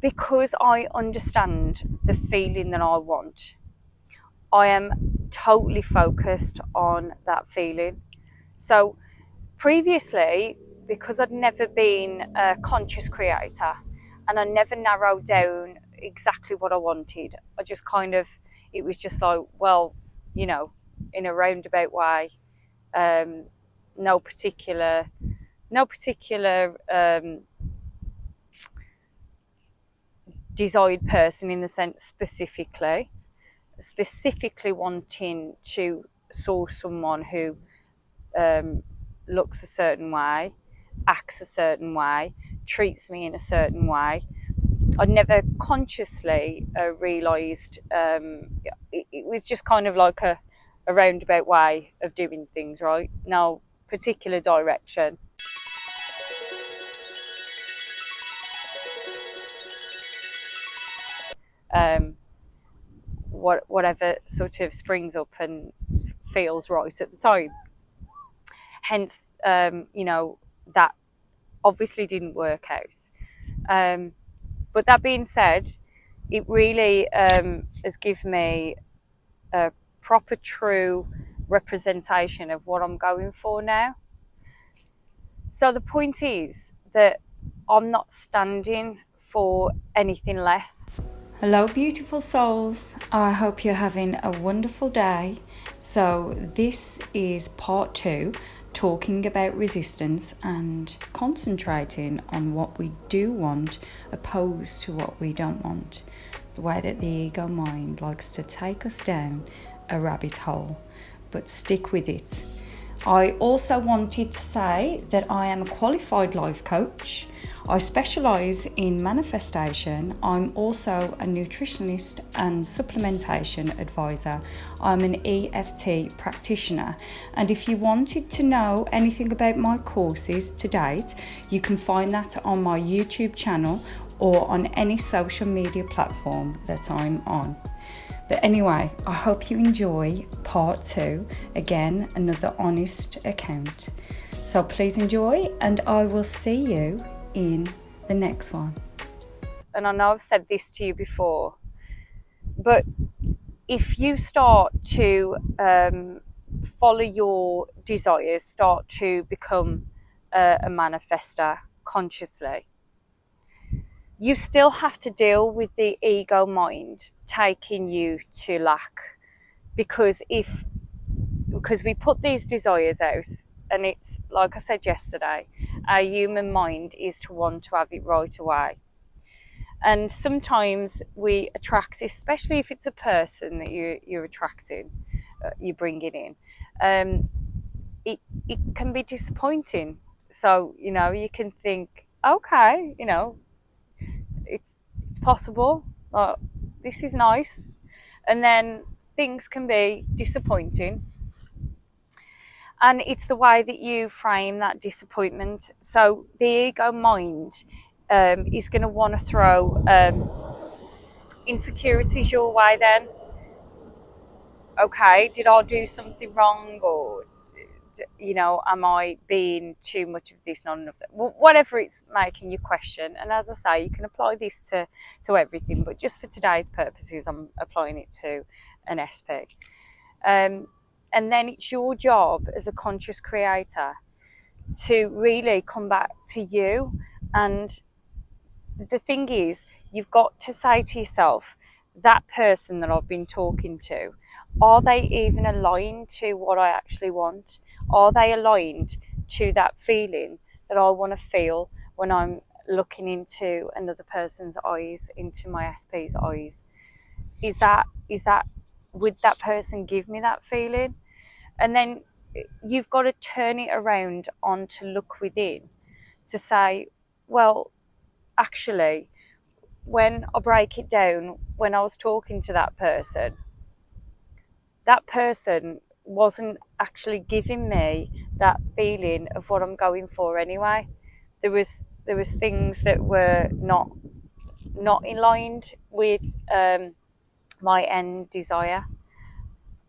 because I understand the feeling that I want, I am totally focused on that feeling. So previously, because I'd never been a conscious creator and I never narrowed down exactly what I wanted, I just kind of, it was just like, well, you know, in a roundabout way, um, no particular, no particular desired person in the sense specifically wanting to source someone who um, looks a certain way, acts a certain way, treats me in a certain way. I never consciously realised it was just kind of like a roundabout way of doing things, right? No particular direction. Um, whatever sort of springs up and feels right at the time. Hence, that obviously didn't work out. But that being said, it really has given me a proper, true representation of what I'm going for now. So the point is that I'm not standing for anything less. Hello, beautiful souls. I hope you're having a wonderful day. So, this is part 2, talking about resistance and concentrating on what we do want opposed to what we don't want. The way that the ego mind likes to take us down a rabbit hole, but stick with it. I also wanted to say that I am a qualified life coach. I specialise in manifestation. I'm also a nutritionist and supplementation advisor. I'm an EFT practitioner. And if you wanted to know anything about my courses to date, you can find that on my YouTube channel or on any social media platform that I'm on. But anyway, I hope you enjoy part 2. Again, another honest account. So please enjoy, and I will see you in the next one. And I know I've said this to you before, but if you start to follow your desires, start to become a manifester consciously, you still have to deal with the ego mind taking you to lack, because we put these desires out, and it's like I said yesterday, our human mind is to want to have it right away. And sometimes we attract, especially if it's a person that you're attracting, you're bringing in, it can be disappointing. So you can think, okay, it's possible, this is nice, and then things can be disappointing. And it's the way that you frame that disappointment. So the ego mind is going to want to throw insecurities your way then. Okay, did I do something wrong, or am I being too much of this, not enough that? Whatever it's making you question. And as I say, you can apply this to everything, but just for today's purposes, I'm applying it to an SP. And then it's your job as a conscious creator to really come back to you. And the thing is, you've got to say to yourself, that person that I've been talking to, are they even aligned to what I actually want? Are they aligned to that feeling that I want to feel when I'm looking into another person's eyes, into my SP's eyes? Is that would that person give me that feeling? And then you've got to turn it around on to look within, to say, well, actually, when I break it down, when I was talking to that person wasn't actually giving me that feeling of what I'm going for anyway. There was things that were not in line with my end desire,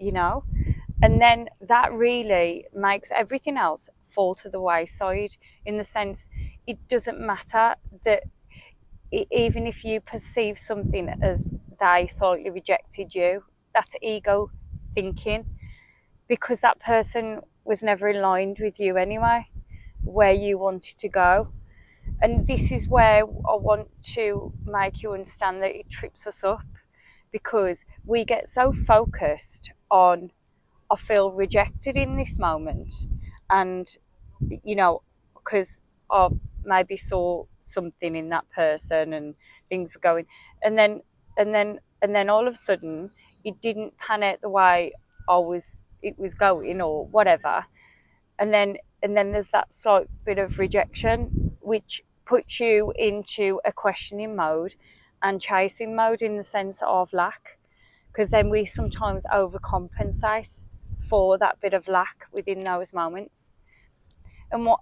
and then that really makes everything else fall to the wayside, in the sense it doesn't matter that even if you perceive something as they slightly rejected you, that's ego thinking, because that person was never aligned with you anyway, where you wanted to go. And this is where I want to make you understand that it trips us up, because we get so focused on, I feel rejected in this moment, and because I maybe saw something in that person and things were going, and then all of a sudden it didn't pan out the way it was going or whatever, and then there's that slight bit of rejection, which puts you into a questioning mode and chasing mode, in the sense of lack, because then we sometimes overcompensate for that bit of lack within those moments. And what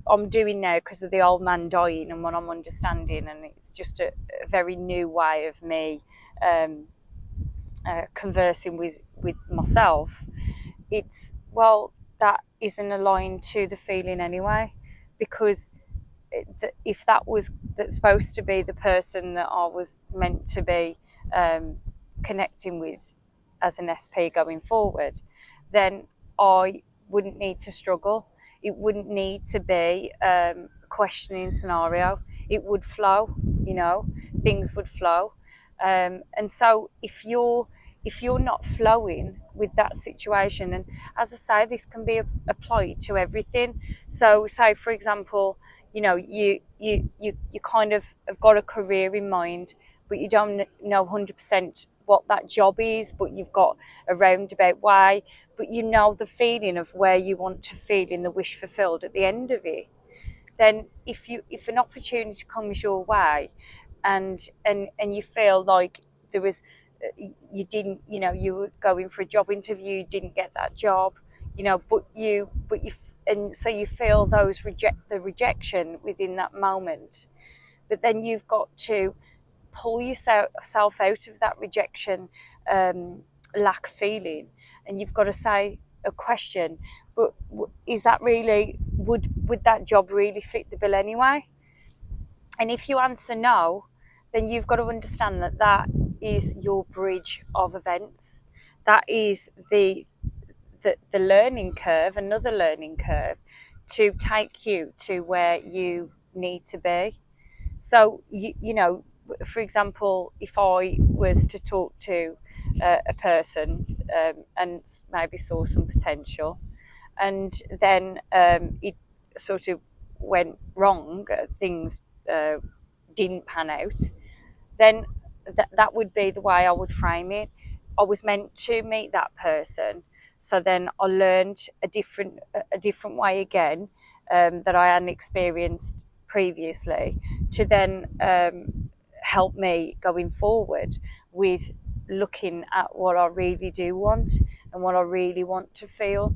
I'm doing now, because of the old man dying, and what I'm understanding, and it's just a very new way of me conversing with myself. It's, well, that isn't aligned to the feeling anyway, because if that's supposed to be the person that I was meant to be connecting with as an SP going forward, then I wouldn't need to struggle. It wouldn't need to be a questioning scenario. It would flow, things would flow. And so if you're not flowing with that situation, and as I say, this can be applied to everything. So say, for example, you kind of have got a career in mind, but you don't know 100% what that job is, but you've got a roundabout way, but you know the feeling of where you want to feel in the wish fulfilled at the end of it. Then if an opportunity comes your way, and you feel like there was, you didn't, you were going for a job interview, you didn't get that job, and so you feel the rejection within that moment, but then you've got to pull yourself out of that rejection, lack feeling, and you've got to say a question, but is that really, would that job really fit the bill anyway? And if you answer no, then you've got to understand that that is your bridge of events. That is the learning curve, another learning curve, to take you to where you need to be. So, for example, if I was to talk to a person, and maybe saw some potential, and then it sort of went wrong, things didn't pan out, then that would be the way I would frame it. I was meant to meet that person, so then I learned a different way again, that I hadn't experienced previously, to then help me going forward with looking at what I really do want and what I really want to feel.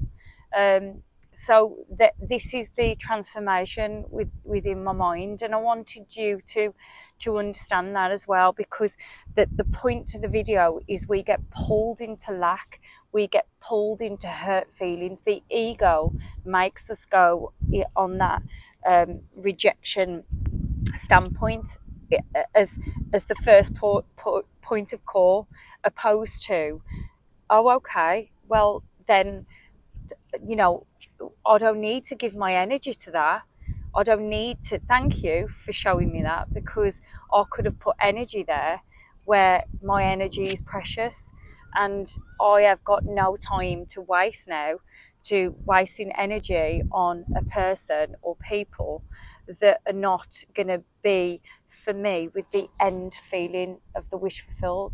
So this is the transformation within my mind, and I wanted you to understand that as well, because the point to the video is we get pulled into lack, we get pulled into hurt feelings. The ego makes us go on that rejection standpoint as the first point of call, opposed to, oh, okay, well then, I don't need to give my energy to that. I don't need to, thank you for showing me that, because I could have put energy there where my energy is precious, and I have got no time to waste now, to wasting energy on a person or people that are not going to be for me with the end feeling of the wish fulfilled,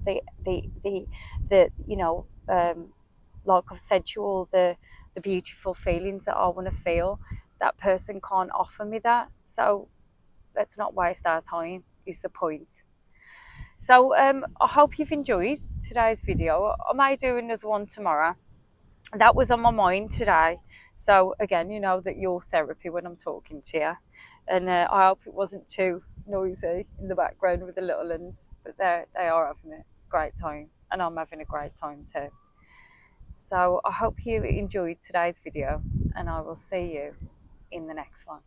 like I've said to you, all the beautiful feelings that I want to feel. That person can't offer me that, so let's not waste our time, is the point. So I hope you've enjoyed today's video. I may do another one tomorrow. That was on my mind today, so again, you know that you're therapy when I'm talking to you, and I hope it wasn't too noisy in the background with the little ones, but they are having a great time, and I'm having a great time too. So I hope you enjoyed today's video, and I will see you in the next one.